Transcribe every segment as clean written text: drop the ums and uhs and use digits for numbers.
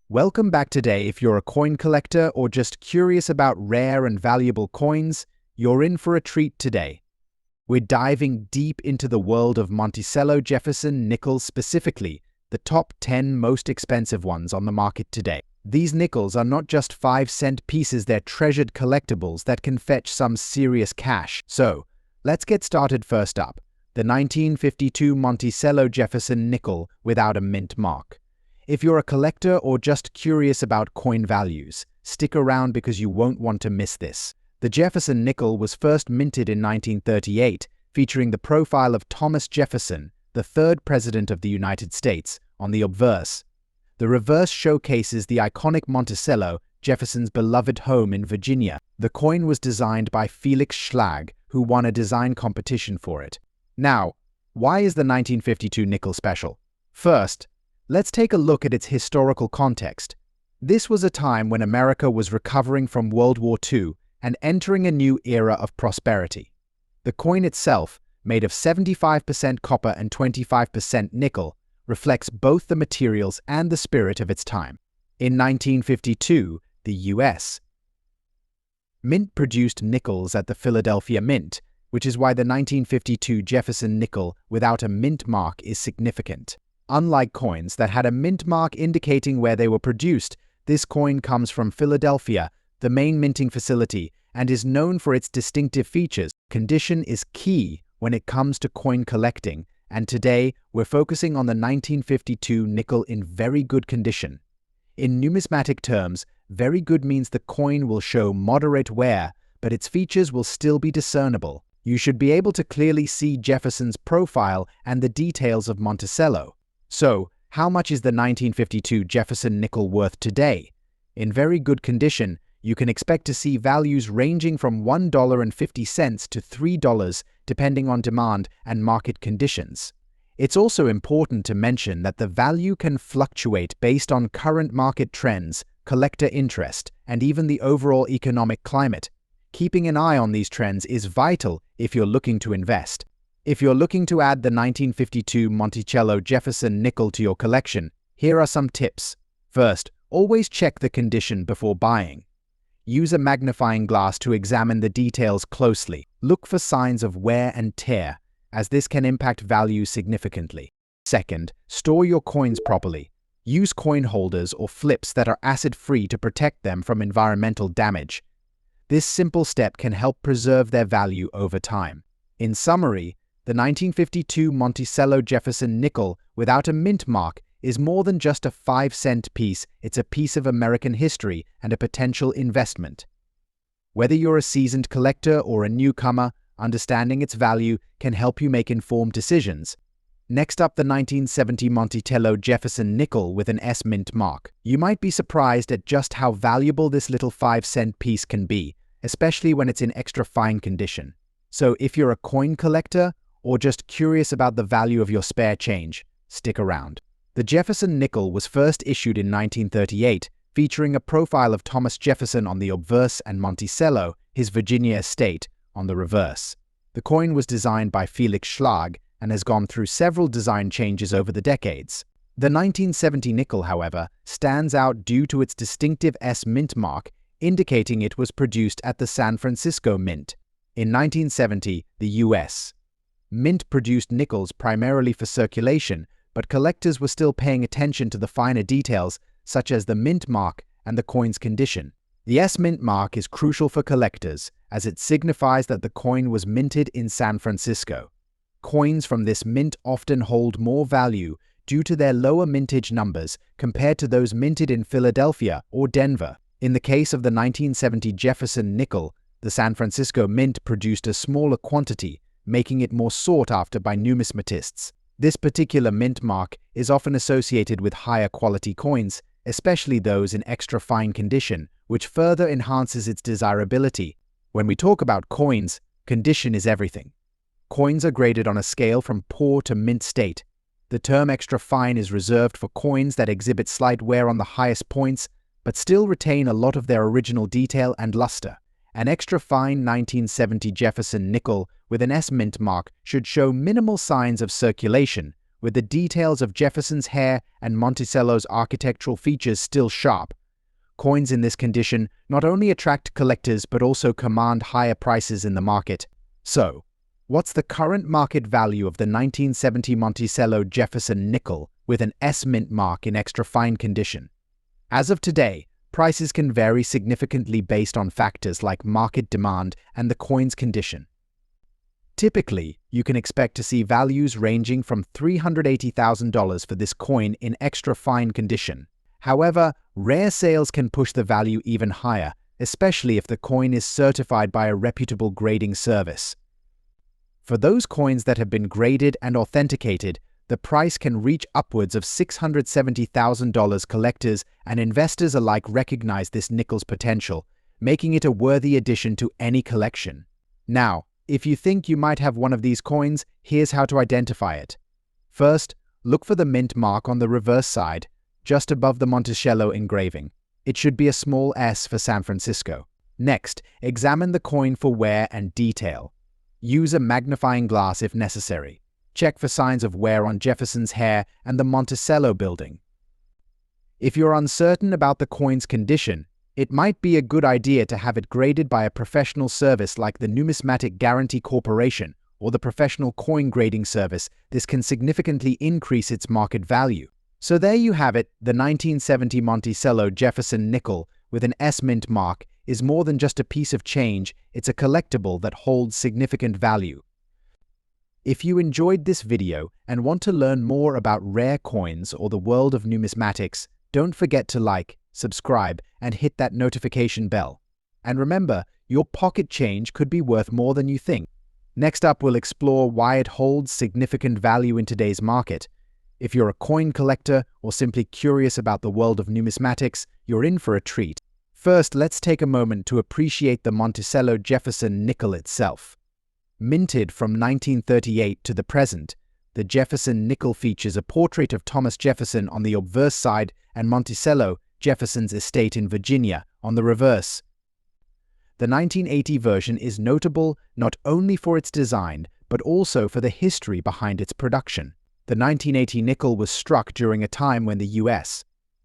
Welcome back today. If you're a coin collector or just curious about rare and valuable coins, you're in for a treat today. We're diving deep into the world of Monticello Jefferson nickels, specifically the top 10 most expensive ones on the market today. These nickels are not just 5-cent pieces, they're treasured collectibles that can fetch some serious cash. So, let's get started. First up, the 1952 Monticello Jefferson nickel without a mint mark. If you're a collector or just curious about coin values, stick around because you won't want to miss this. The Jefferson nickel was first minted in 1938, featuring the profile of Thomas Jefferson, the third president of the United States, on the obverse. The reverse showcases the iconic Monticello, Jefferson's beloved home in Virginia. The coin was designed by Felix Schlag, who won a design competition for it. Now, why is the 1952 nickel special? First, let's take a look at its historical context. This was a time when America was recovering from World War II and entering a new era of prosperity. The coin itself, made of 75% copper and 25% nickel, reflects both the materials and the spirit of its time. In 1952, the U.S. Mint produced nickels at the Philadelphia Mint, which is why the 1952 Jefferson nickel without a mint mark is significant. Unlike coins that had a mint mark indicating where they were produced, this coin comes from Philadelphia, the main minting facility, and is known for its distinctive features. Condition is key when it comes to coin collecting, and today we're focusing on the 1952 nickel in very good condition. In numismatic terms, very good means the coin will show moderate wear, but its features will still be discernible. You should be able to clearly see Jefferson's profile and the details of Monticello. So, how much is the 1952 Jefferson nickel worth today? In very good condition, you can expect to see values ranging from $1.50 to $3, depending on demand and market conditions. It's also important to mention that the value can fluctuate based on current market trends, collector interest, and even the overall economic climate. Keeping an eye on these trends is vital if you're looking to invest. If you're looking to add the 1952 Monticello Jefferson nickel to your collection, here are some tips. First, always check the condition before buying. Use a magnifying glass to examine the details closely. Look for signs of wear and tear, as this can impact value significantly. Second, store your coins properly. Use coin holders or flips that are acid-free to protect them from environmental damage. This simple step can help preserve their value over time. In summary, the 1952 Monticello Jefferson nickel without a mint mark is more than just a 5-cent piece, it's a piece of American history and a potential investment. Whether you're a seasoned collector or a newcomer, understanding its value can help you make informed decisions. Next up, the 1970 Monticello Jefferson nickel with an S mint mark. You might be surprised at just how valuable this little 5-cent piece can be, especially when it's in extra fine condition. So if you're a coin collector, or just curious about the value of your spare change, stick around. The Jefferson nickel was first issued in 1938, featuring a profile of Thomas Jefferson on the obverse and Monticello, his Virginia estate, on the reverse. The coin was designed by Felix Schlag and has gone through several design changes over the decades. The 1970 nickel, however, stands out due to its distinctive S mint mark, indicating it was produced at the San Francisco Mint. In 1970, the U.S. Mint produced nickels primarily for circulation, but collectors were still paying attention to the finer details, such as the mint mark and the coin's condition. The S mint mark is crucial for collectors, as it signifies that the coin was minted in San Francisco. Coins from this mint often hold more value due to their lower mintage numbers compared to those minted in Philadelphia or Denver. In the case of the 1970 Jefferson nickel, the San Francisco Mint produced a smaller quantity, making it more sought after by numismatists. This particular mint mark is often associated with higher quality coins, especially those in extra fine condition, which further enhances its desirability. When we talk about coins, condition is everything. Coins are graded on a scale from poor to mint state. The term extra fine is reserved for coins that exhibit slight wear on the highest points, but still retain a lot of their original detail and luster. An extra fine 1970 Jefferson nickel with an S mint mark should show minimal signs of circulation, with the details of Jefferson's hair and Monticello's architectural features still sharp. Coins in this condition not only attract collectors but also command higher prices in the market. So, what's the current market value of the 1970 Monticello Jefferson nickel with an S mint mark in extra fine condition? As of today, prices can vary significantly based on factors like market demand and the coin's condition. Typically, you can expect to see values ranging from $380,000 for this coin in extra fine condition. However, rare sales can push the value even higher, especially if the coin is certified by a reputable grading service. For those coins that have been graded and authenticated, the price can reach upwards of $670,000. Collectors and investors alike recognize this nickel's potential, making it a worthy addition to any collection. Now, if you think you might have one of these coins, here's how to identify it. First, look for the mint mark on the reverse side, just above the Monticello engraving. It should be a small S for San Francisco. Next, examine the coin for wear and detail. Use a magnifying glass if necessary. Check for signs of wear on Jefferson's hair and the Monticello building. If you're uncertain about the coin's condition, it might be a good idea to have it graded by a professional service like the Numismatic Guarantee Corporation or the Professional Coin Grading Service. This can significantly increase its market value. So there you have it, the 1970 Monticello Jefferson nickel with an S mint mark is more than just a piece of change, it's a collectible that holds significant value. If you enjoyed this video and want to learn more about rare coins or the world of numismatics, don't forget to like, subscribe, and hit that notification bell. And remember, your pocket change could be worth more than you think. Next up, we'll explore why it holds significant value in today's market. If you're a coin collector or simply curious about the world of numismatics, you're in for a treat. First, let's take a moment to appreciate the Monticello Jefferson nickel itself. Minted from 1938 to the present, the Jefferson nickel features a portrait of Thomas Jefferson on the obverse side and Monticello, Jefferson's estate in Virginia, on the reverse. The 1980 version is notable not only for its design, but also for the history behind its production. The 1980 nickel was struck during a time when the U.S.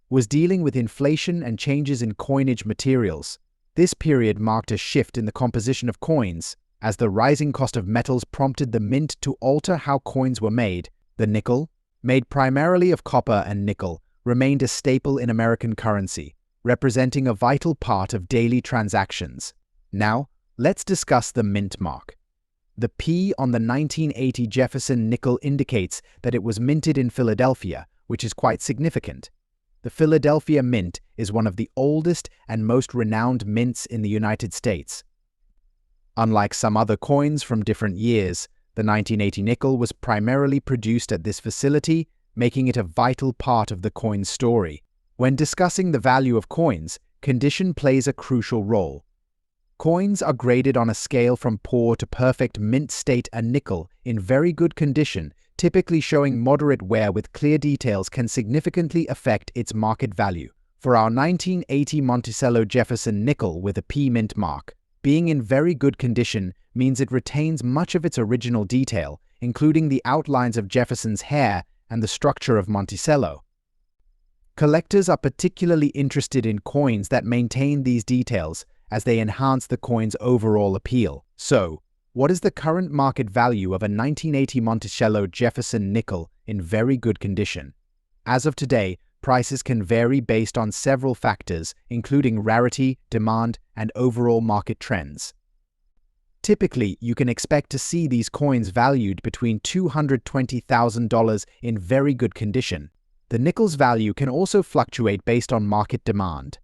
was dealing with inflation and changes in coinage materials. This period marked a shift in the composition of coins, as the rising cost of metals prompted the mint to alter how coins were made. The nickel, made primarily of copper and nickel, remained a staple in American currency, representing a vital part of daily transactions. Now, let's discuss the mint mark. The P on the 1980 Jefferson nickel indicates that it was minted in Philadelphia, which is quite significant. The Philadelphia Mint is one of the oldest and most renowned mints in the United States. Unlike some other coins from different years, the 1980 nickel was primarily produced at this facility, making it a vital part of the coin's story. When discussing the value of coins, condition plays a crucial role. Coins are graded on a scale from poor to perfect mint state. A nickel in very good condition, typically showing moderate wear with clear details, can significantly affect its market value. For our 1980 Monticello Jefferson nickel with a P mint mark, being in very good condition means it retains much of its original detail, including the outlines of Jefferson's hair and the structure of Monticello. Collectors are particularly interested in coins that maintain these details, as they enhance the coin's overall appeal. So, what is the current market value of a 1980 Monticello Jefferson nickel in very good condition? As of today, prices can vary based on several factors, including rarity, demand, and overall market trends. Typically, you can expect to see these coins valued between $220,000 in very good condition. The nickel's value can also fluctuate based on market demand.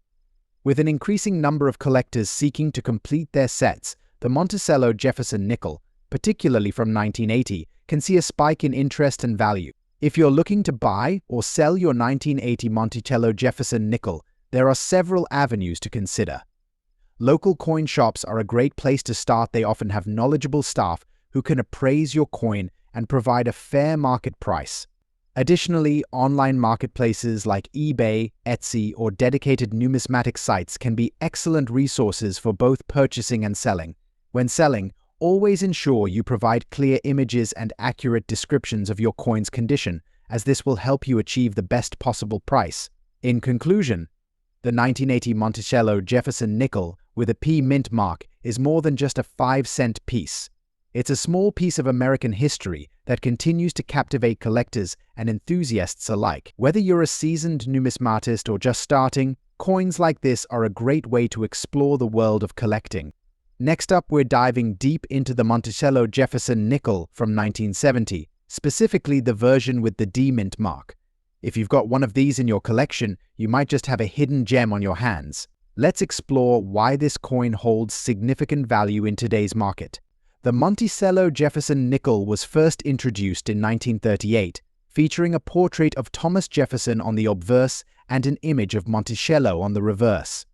With an increasing number of collectors seeking to complete their sets, the Monticello Jefferson nickel, particularly from 1980, can see a spike in interest and value. If you're looking to buy or sell your 1980 Monticello Jefferson nickel, there are several avenues to consider. Local coin shops are a great place to start. They often have knowledgeable staff who can appraise your coin and provide a fair market price. Additionally, online marketplaces like eBay, Etsy, or dedicated numismatic sites can be excellent resources for both purchasing and selling. When selling, Always ensure you provide clear images and accurate descriptions of your coin's condition, as this will help you achieve the best possible price. In conclusion, the 1980 Monticello Jefferson nickel with a P mint mark is more than just a 5-cent piece. It's a small piece of American history that continues to captivate collectors and enthusiasts alike. Whether you're a seasoned numismatist or just starting, coins like this are a great way to explore the world of collecting. Next up, we're diving deep into the Monticello Jefferson nickel from 1970, specifically the version with the D mint mark. If you've got one of these in your collection, you might just have a hidden gem on your hands. Let's explore why this coin holds significant value in today's market. The Monticello Jefferson nickel was first introduced in 1938, featuring a portrait of Thomas Jefferson on the obverse and an image of Monticello on the reverse.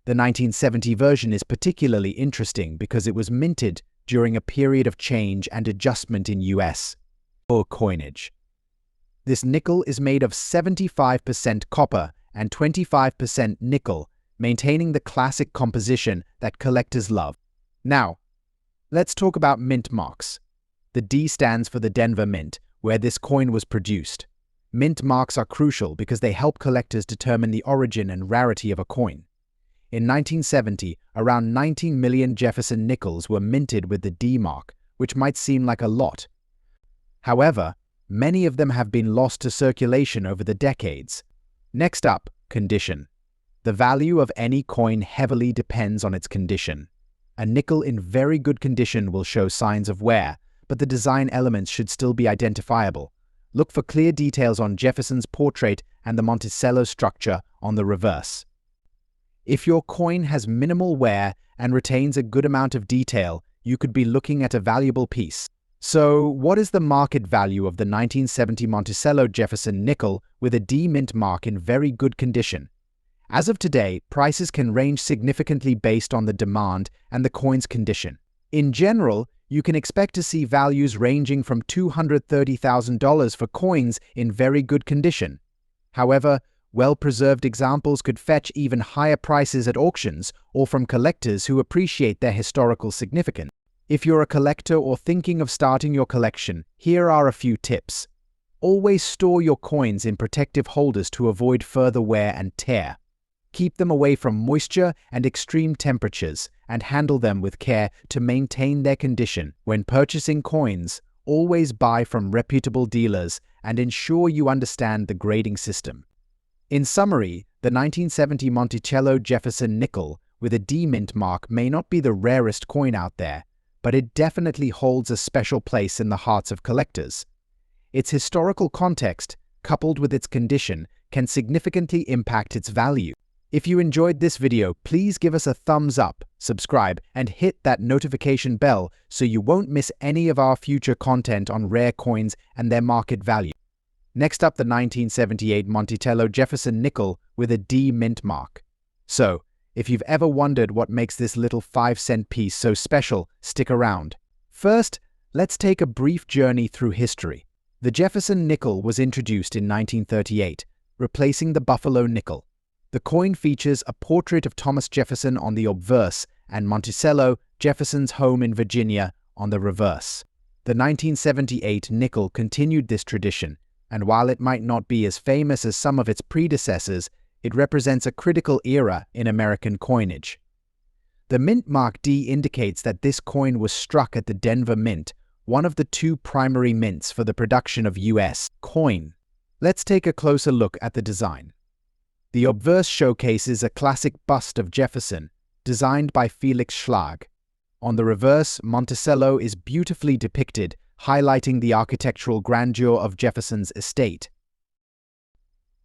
The 1970 version is particularly interesting because it was minted during a period of change and adjustment in U.S. coinage. This nickel is made of 75% copper and 25% nickel, maintaining the classic composition that collectors love. Now, let's talk about mint marks. The D stands for the Denver Mint, where this coin was produced. Mint marks are crucial because they help collectors determine the origin and rarity of a coin. In 1970, around 19 million Jefferson nickels were minted with the D mark, which might seem like a lot. However, many of them have been lost to circulation over the decades. Next up, condition. The value of any coin heavily depends on its condition. A nickel in very good condition will show signs of wear, but the design elements should still be identifiable. Look for clear details on Jefferson's portrait and the Monticello structure on the reverse. If your coin has minimal wear and retains a good amount of detail, you could be looking at a valuable piece. So, what is the market value of the 1970 Monticello Jefferson nickel with a D mint mark in very good condition? As of today, prices can range significantly based on the demand and the coin's condition. In general, you can expect to see values ranging from $230,000 for coins in very good condition. However, well-preserved examples could fetch even higher prices at auctions or from collectors who appreciate their historical significance. If you're a collector or thinking of starting your collection, here are a few tips. Always store your coins in protective holders to avoid further wear and tear. Keep them away from moisture and extreme temperatures, and handle them with care to maintain their condition. When purchasing coins, always buy from reputable dealers and ensure you understand the grading system. In summary, the 1970 Monticello Jefferson nickel with a D mint mark may not be the rarest coin out there, but it definitely holds a special place in the hearts of collectors. Its historical context, coupled with its condition, can significantly impact its value. If you enjoyed this video, please give us a thumbs up, subscribe, and hit that notification bell so you won't miss any of our future content on rare coins and their market value. Next up, the 1978 Monticello Jefferson nickel with a D mint mark. So, if you've ever wondered what makes this little 5-cent piece so special, stick around. First, let's take a brief journey through history. The Jefferson nickel was introduced in 1938, replacing the Buffalo nickel. The coin features a portrait of Thomas Jefferson on the obverse and Monticello, Jefferson's home in Virginia, on the reverse. The 1978 nickel continued this tradition, and while it might not be as famous as some of its predecessors, it represents a critical era in American coinage. The mint mark D indicates that this coin was struck at the Denver Mint, one of the two primary mints for the production of U.S. coin. Let's take a closer look at the design. The obverse showcases a classic bust of Jefferson, designed by Felix Schlag. On the reverse, Monticello is beautifully depicted, highlighting the architectural grandeur of Jefferson's estate.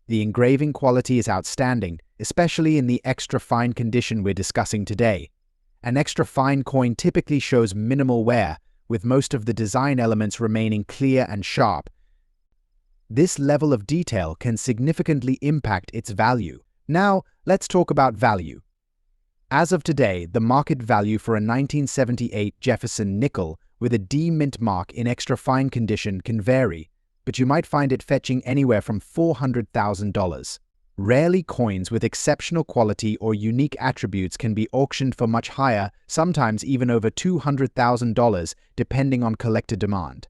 The engraving quality is outstanding, especially in the extra fine condition we're discussing today. An extra fine coin typically shows minimal wear, with most of the design elements remaining clear and sharp. This level of detail can significantly impact its value. Now, let's talk about value. As of today, the market value for a 1978 Jefferson nickel with a D mint mark in extra fine condition can vary, but you might find it fetching anywhere from $400,000. Rarely coins with exceptional quality or unique attributes can be auctioned for much higher, sometimes even over $200,000, depending on collector demand.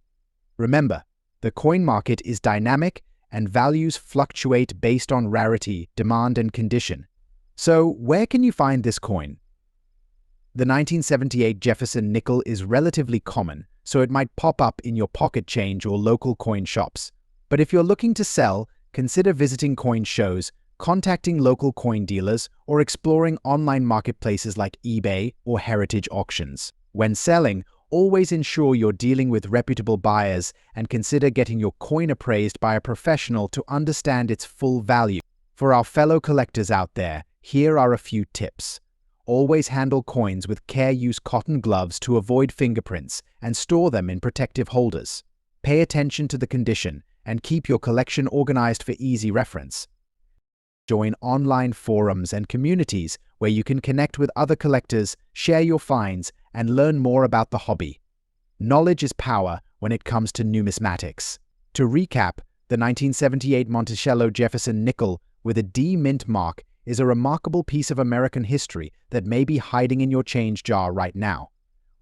Remember, the coin market is dynamic and values fluctuate based on rarity, demand, and condition. So, where can you find this coin? The 1978 Jefferson nickel is relatively common, so it might pop up in your pocket change or local coin shops. But if you're looking to sell, consider visiting coin shows, contacting local coin dealers, or exploring online marketplaces like eBay or heritage auctions. When selling, always ensure you're dealing with reputable buyers and consider getting your coin appraised by a professional to understand its full value. For our fellow collectors out there, here are a few tips. Always handle coins with care. Use cotton gloves to avoid fingerprints and store them in protective holders. Pay attention to the condition and keep your collection organized for easy reference. Join online forums and communities where you can connect with other collectors, share your finds, and learn more about the hobby. Knowledge is power when it comes to numismatics. To recap, the 1978 Monticello Jefferson nickel with a D mint mark is a remarkable piece of American history that may be hiding in your change jar right now.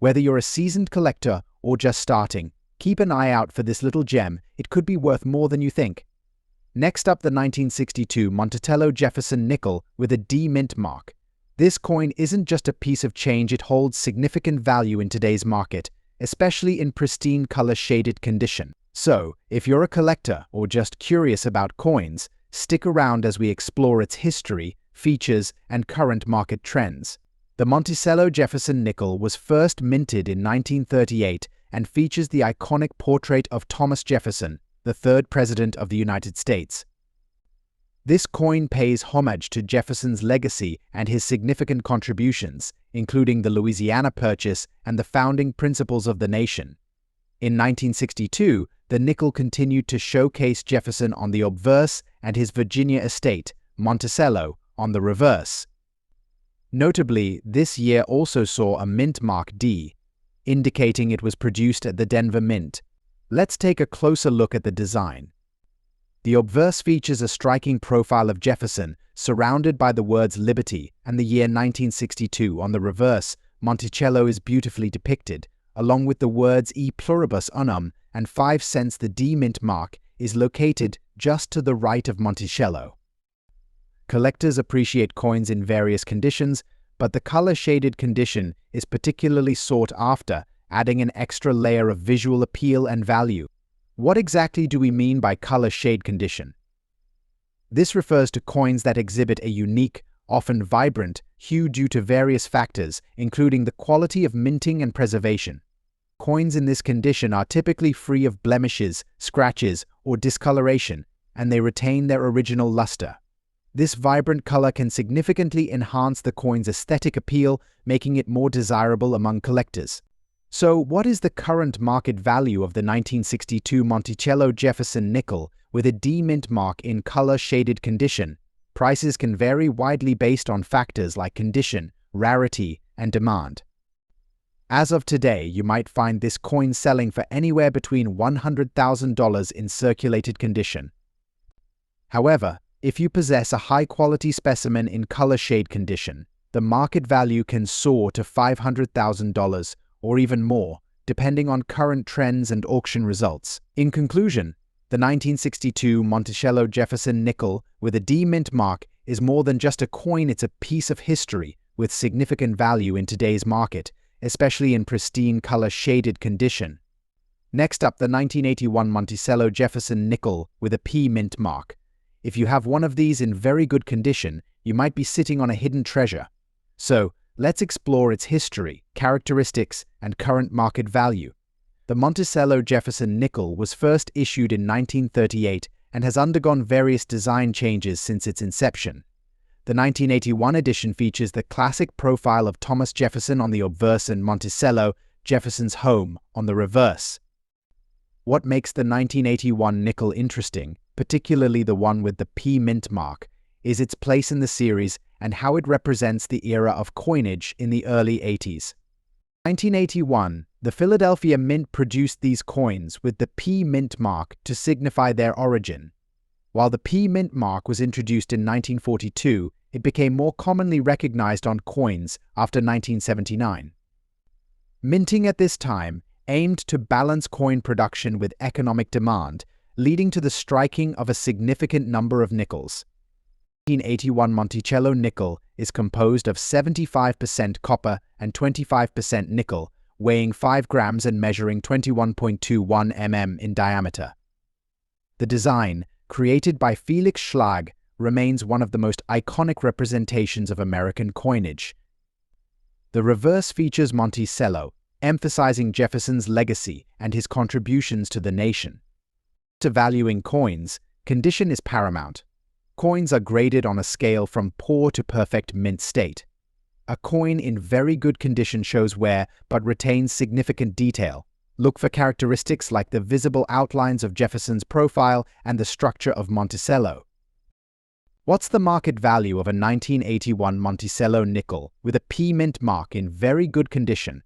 Whether you're a seasoned collector or just starting, keep an eye out for this little gem. It could be worth more than you think. Next up, the 1962 Monticello Jefferson nickel with a D mint mark. This coin isn't just a piece of change, it holds significant value in today's market, especially in pristine color-shaded condition. So, if you're a collector or just curious about coins, stick around as we explore its history, features, and current market trends. The Monticello Jefferson nickel was first minted in 1938 and features the iconic portrait of Thomas Jefferson, the third President of the United States. This coin pays homage to Jefferson's legacy and his significant contributions, including the Louisiana Purchase and the founding principles of the nation. In 1962, the nickel continued to showcase Jefferson on the obverse and his Virginia estate, Monticello, on the reverse. Notably, this year also saw a mint mark D, indicating it was produced at the Denver Mint. Let's take a closer look at the design. The obverse features a striking profile of Jefferson, surrounded by the words Liberty and the year 1962. On the reverse, Monticello is beautifully depicted, along with the words E pluribus unum and 5 cents. The D mint mark is located just to the right of Monticello. Collectors appreciate coins in various conditions, but the color-shaded condition is particularly sought after, adding an extra layer of visual appeal and value. What exactly do we mean by color shade condition? This refers to coins that exhibit a unique, often vibrant, hue due to various factors, including the quality of minting and preservation. Coins in this condition are typically free of blemishes, scratches, or discoloration, and they retain their original luster. This vibrant color can significantly enhance the coin's aesthetic appeal, making it more desirable among collectors. So, what is the current market value of the 1962 Monticello Jefferson nickel with a D mint mark in color-shaded condition? Prices can vary widely based on factors like condition, rarity, and demand. As of today, you might find this coin selling for anywhere between $100,000 in circulated condition. However, if you possess a high-quality specimen in color shade condition, the market value can soar to $500,000 or even more, depending on current trends and auction results. In conclusion, the 1962 Monticello Jefferson nickel with a D mint mark is more than just a coin, it's a piece of history with significant value in today's market, especially in pristine color-shaded condition. Next up, the 1981 Monticello Jefferson nickel with a P mint mark. If you have one of these in very good condition, you might be sitting on a hidden treasure. So, let's explore its history, characteristics, and current market value. The Monticello Jefferson nickel was first issued in 1938 and has undergone various design changes since its inception. The 1981 edition features the classic profile of Thomas Jefferson on the obverse and Monticello, Jefferson's home, on the reverse. What makes the 1981 nickel interesting, particularly the one with the P mint mark, is its place in the series and how it represents the era of coinage in the early 80s. 1981, the Philadelphia Mint produced these coins with the P mint mark to signify their origin. While the P mint mark was introduced in 1942, it became more commonly recognized on coins after 1979. Minting at this time aimed to balance coin production with economic demand, leading to the striking of a significant number of nickels. 1981 Monticello nickel is composed of 75% copper and 25% nickel, weighing 5 grams and measuring 21.21 mm in diameter. The design, created by Felix Schlag, remains one of the most iconic representations of American coinage. The reverse features Monticello, emphasizing Jefferson's legacy and his contributions to the nation. To valuing coins, condition is paramount. Coins are graded on a scale from poor to perfect mint state. A coin in very good condition shows wear but retains significant detail. Look for characteristics like the visible outlines of Jefferson's profile and the structure of Monticello. What's the market value of a 1981 Monticello nickel with a P mint mark in very good condition?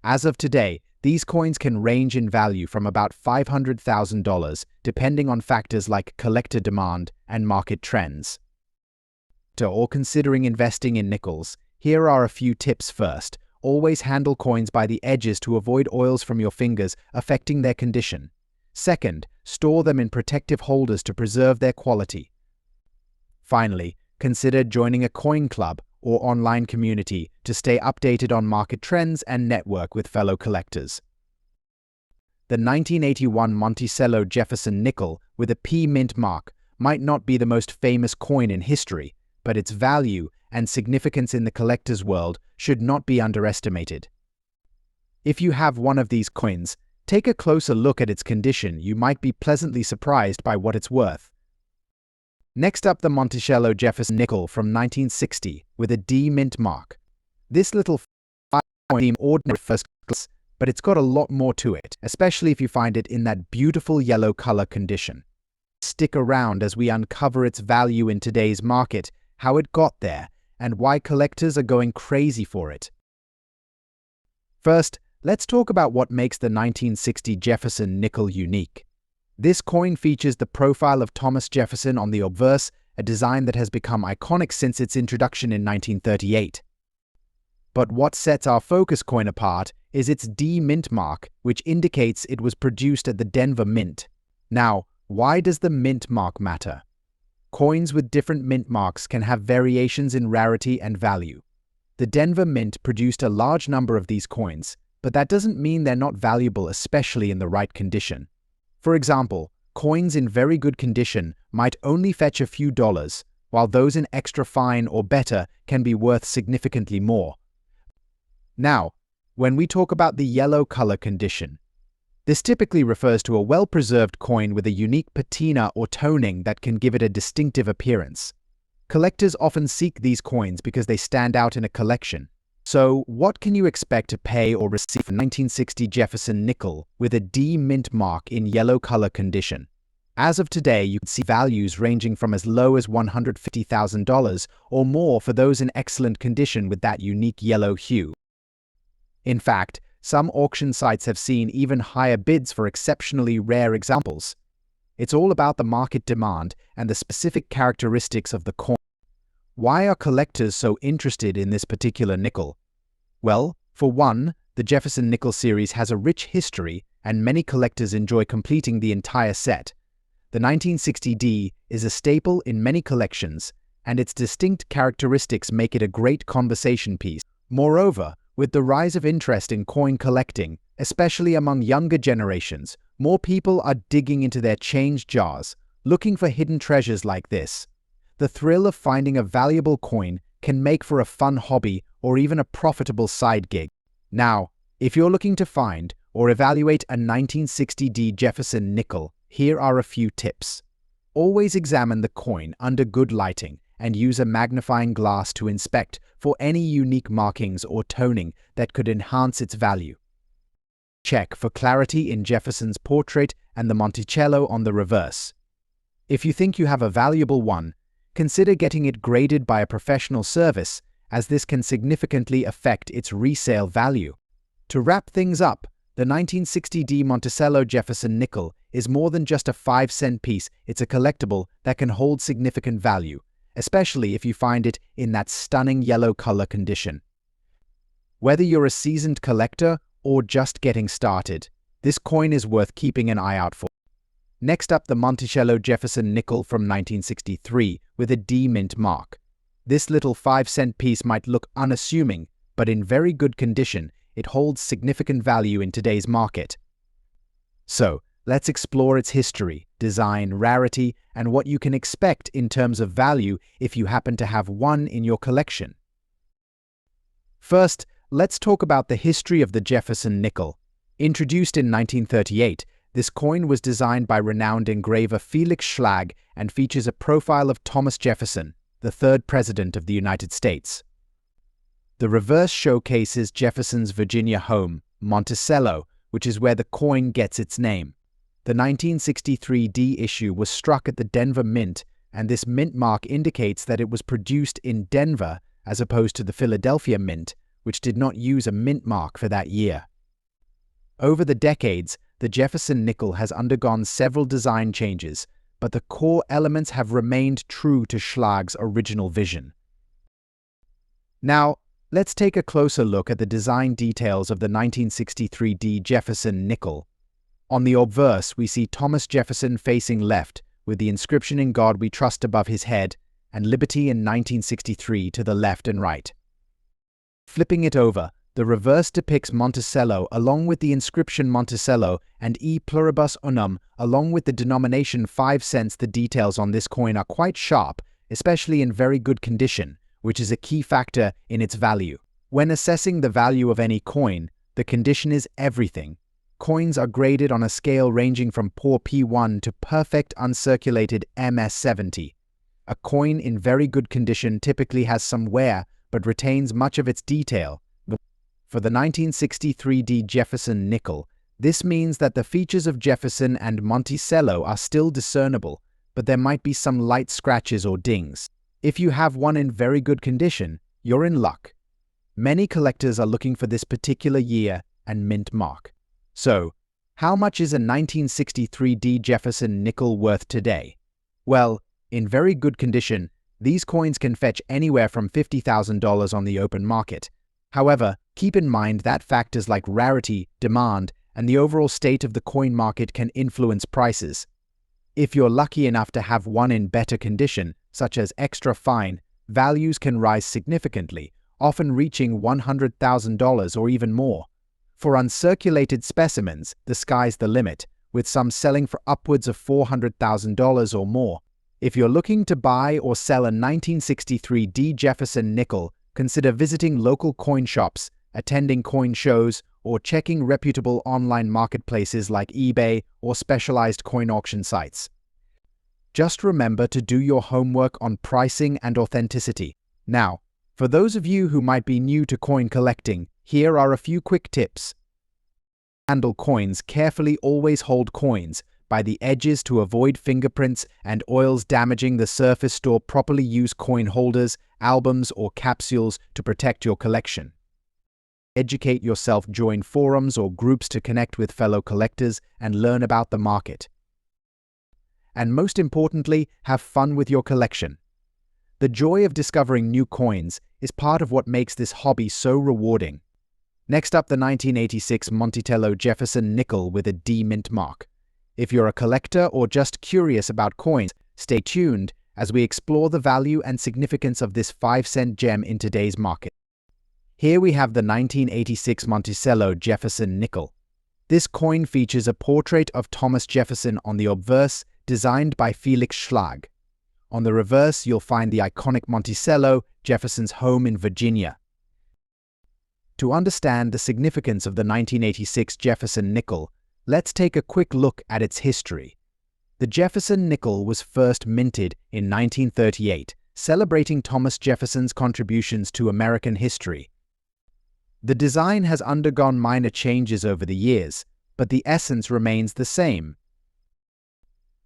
As of today, these coins can range in value from about $500,000, depending on factors like collector demand and market trends. Or considering investing in nickels, here are a few tips. First, always handle coins by the edges to avoid oils from your fingers affecting their condition. Second, store them in protective holders to preserve their quality. Finally, consider joining a coin club or online community to stay updated on market trends and network with fellow collectors. The 1981 Monticello Jefferson nickel with a P mint mark might not be the most famous coin in history, but its value and significance in the collector's world should not be underestimated. If you have one of these coins, take a closer look at its condition. You might be pleasantly surprised by what it's worth. Next up, the Monticello Jefferson nickel from 1960 with a D mint mark. This little coin seems ordinary at first glance, but it's got a lot more to it, especially if you find it in that beautiful yellow color condition. Stick around as we uncover its value in today's market, how it got there, and why collectors are going crazy for it. First, let's talk about what makes the 1960 Jefferson nickel unique. This coin features the profile of Thomas Jefferson on the obverse, a design that has become iconic since its introduction in 1938. But what sets our focus coin apart is its D mint mark, which indicates it was produced at the Denver Mint. Now, why does the mint mark matter? Coins with different mint marks can have variations in rarity and value. The Denver Mint produced a large number of these coins, but that doesn't mean they're not valuable, especially in the right condition. For example, coins in very good condition might only fetch a few dollars, while those in extra fine or better can be worth significantly more. Now, when we talk about the yellow color condition, this typically refers to a well-preserved coin with a unique patina or toning that can give it a distinctive appearance. Collectors often seek these coins because they stand out in a collection. So, what can you expect to pay or receive for 1960 Jefferson nickel with a D mint mark in yellow color condition? As of today, you can see values ranging from as low as $150,000 or more for those in excellent condition with that unique yellow hue. In fact, some auction sites have seen even higher bids for exceptionally rare examples. It's all about the market demand and the specific characteristics of the coin. Why are collectors so interested in this particular nickel? Well, for one, the Jefferson nickel series has a rich history and many collectors enjoy completing the entire set. The 1960D is a staple in many collections, and its distinct characteristics make it a great conversation piece. Moreover, with the rise of interest in coin collecting, especially among younger generations, more people are digging into their change jars, looking for hidden treasures like this. The thrill of finding a valuable coin can make for a fun hobby or even a profitable side gig. Now, if you're looking to find or evaluate a 1960D Jefferson nickel, here are a few tips. Always examine the coin under good lighting and use a magnifying glass to inspect for any unique markings or toning that could enhance its value. Check for clarity in Jefferson's portrait and the Monticello on the reverse. If you think you have a valuable one, consider getting it graded by a professional service, as this can significantly affect its resale value. To wrap things up, the 1960D Monticello Jefferson nickel is more than just a 5-cent piece. It's a collectible that can hold significant value, especially if you find it in that stunning yellow color condition. Whether you're a seasoned collector or just getting started, this coin is worth keeping an eye out for. Next up, the Monticello Jefferson nickel from 1963 with a D mint mark. This little 5-cent piece might look unassuming, but in very good condition, it holds significant value in today's market. So, let's explore its history, design, rarity, and what you can expect in terms of value if you happen to have one in your collection. First, let's talk about the history of the Jefferson nickel. Introduced in 1938, this coin was designed by renowned engraver Felix Schlag and features a profile of Thomas Jefferson, the third president of the United States. The reverse showcases Jefferson's Virginia home, Monticello, which is where the coin gets its name. The 1963 D issue was struck at the Denver Mint, and this mint mark indicates that it was produced in Denver as opposed to the Philadelphia Mint, which did not use a mint mark for that year. Over the decades, the Jefferson nickel has undergone several design changes, but the core elements have remained true to Schlag's original vision. Now, let's take a closer look at the design details of the 1963 D Jefferson nickel. On the obverse, we see Thomas Jefferson facing left, with the inscription "In God We Trust" above his head, and "Liberty in 1963" to the left and right. Flipping it over, the reverse depicts Monticello along with the inscription Monticello and E pluribus unum along with the denomination 5 cents. The details on this coin are quite sharp, especially in very good condition, which is a key factor in its value. When assessing the value of any coin, the condition is everything. Coins are graded on a scale ranging from poor P1 to perfect uncirculated MS70. A coin in very good condition typically has some wear but retains much of its detail. For the 1963 D Jefferson nickel, this means that the features of Jefferson and Monticello are still discernible, but there might be some light scratches or dings. If you have one in very good condition, you're in luck. Many collectors are looking for this particular year and mint mark. So, how much is a 1963 D Jefferson nickel worth today? Well, in very good condition, these coins can fetch anywhere from $50,000 on the open market. However, keep in mind that factors like rarity, demand, and the overall state of the coin market can influence prices. If you're lucky enough to have one in better condition, such as extra fine, values can rise significantly, often reaching $100,000 or even more. For uncirculated specimens, the sky's the limit, with some selling for upwards of $400,000 or more. If you're looking to buy or sell a 1963 D Jefferson nickel, consider visiting local coin shops, attending coin shows, or checking reputable online marketplaces like eBay or specialized coin auction sites. Just remember to do your homework on pricing and authenticity. Now, for those of you who might be new to coin collecting, here are a few quick tips. Handle coins carefully. Always hold coins by the edges to avoid fingerprints and oils damaging the surface. Store properly. Use coin holders, albums, or capsules to protect your collection. Educate yourself. Join forums or groups to connect with fellow collectors and learn about the market. And most importantly, have fun with your collection. The joy of discovering new coins is part of what makes this hobby so rewarding. Next up, the 1986 Monticello Jefferson nickel with a D mint mark. If you're a collector or just curious about coins, stay tuned as we explore the value and significance of this 5-cent gem in today's market. Here we have the 1986 Monticello Jefferson nickel. This coin features a portrait of Thomas Jefferson on the obverse, designed by Felix Schlag. On the reverse, you'll find the iconic Monticello, Jefferson's home in Virginia. To understand the significance of the 1986 Jefferson nickel, let's take a quick look at its history. The Jefferson nickel was first minted in 1938, celebrating Thomas Jefferson's contributions to American history. The design has undergone minor changes over the years, but the essence remains the same.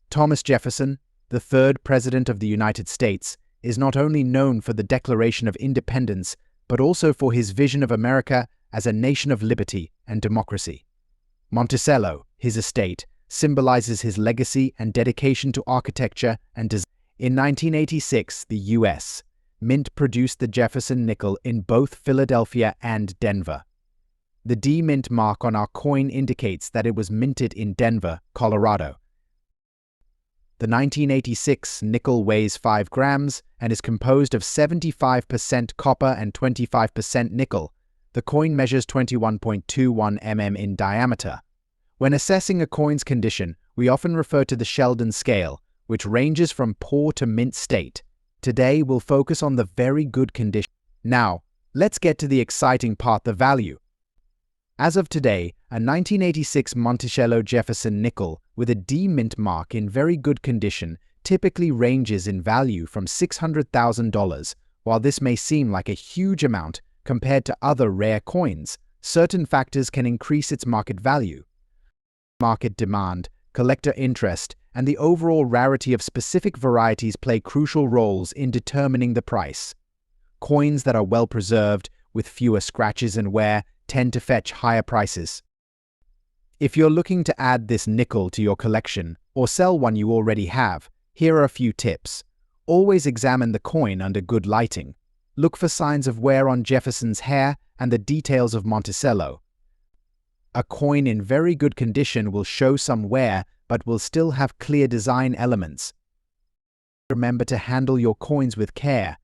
Thomas Jefferson, the third President of the United States, is not only known for the Declaration of Independence, but also for his vision of America as a nation of liberty and democracy. Monticello, his estate, symbolizes his legacy and dedication to architecture and design. In 1986, the U.S. Mint produced the Jefferson nickel in both Philadelphia and Denver. The D Mint mark on our coin indicates that it was minted in Denver, Colorado. The 1986 nickel weighs 5 grams and is composed of 75% copper and 25% nickel. The coin measures 21.21 mm in diameter. When assessing a coin's condition, we often refer to the Sheldon scale, which ranges from poor to mint state. Today, we'll focus on the very good condition. Now, let's get to the exciting part, the value. As of today, a 1986 Monticello Jefferson nickel with a D Mint mark in very good condition typically ranges in value from $600,000. While this may seem like a huge amount compared to other rare coins, certain factors can increase its market value. Market demand, collector interest, and the overall rarity of specific varieties play crucial roles in determining the price. Coins that are well preserved, with fewer scratches and wear, tend to fetch higher prices. If you're looking to add this nickel to your collection or sell one you already have, here are a few tips. Always examine the coin under good lighting. Look for signs of wear on Jefferson's hair and the details of Monticello. A coin in very good condition will show some wear but will still have clear design elements. Remember to handle your coins with care.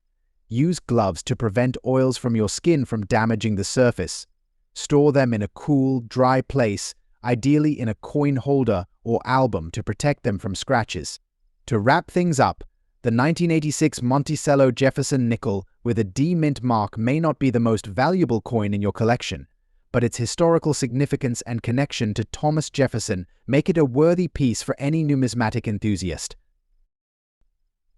Use gloves to prevent oils from your skin from damaging the surface. Store them in a cool, dry place, ideally in a coin holder or album to protect them from scratches. To wrap things up, the 1986 Monticello Jefferson nickel with a D Mint mark may not be the most valuable coin in your collection, but its historical significance and connection to Thomas Jefferson make it a worthy piece for any numismatic enthusiast.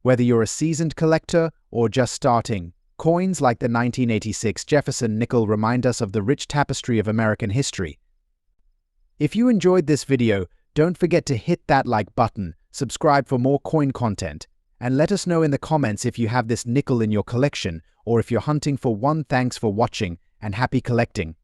Whether you're a seasoned collector or just starting, coins like the 1986 Jefferson nickel remind us of the rich tapestry of American history. If you enjoyed this video, don't forget to hit that like button, subscribe for more coin content, and let us know in the comments if you have this nickel in your collection or if you're hunting for one. Thanks for watching and happy collecting.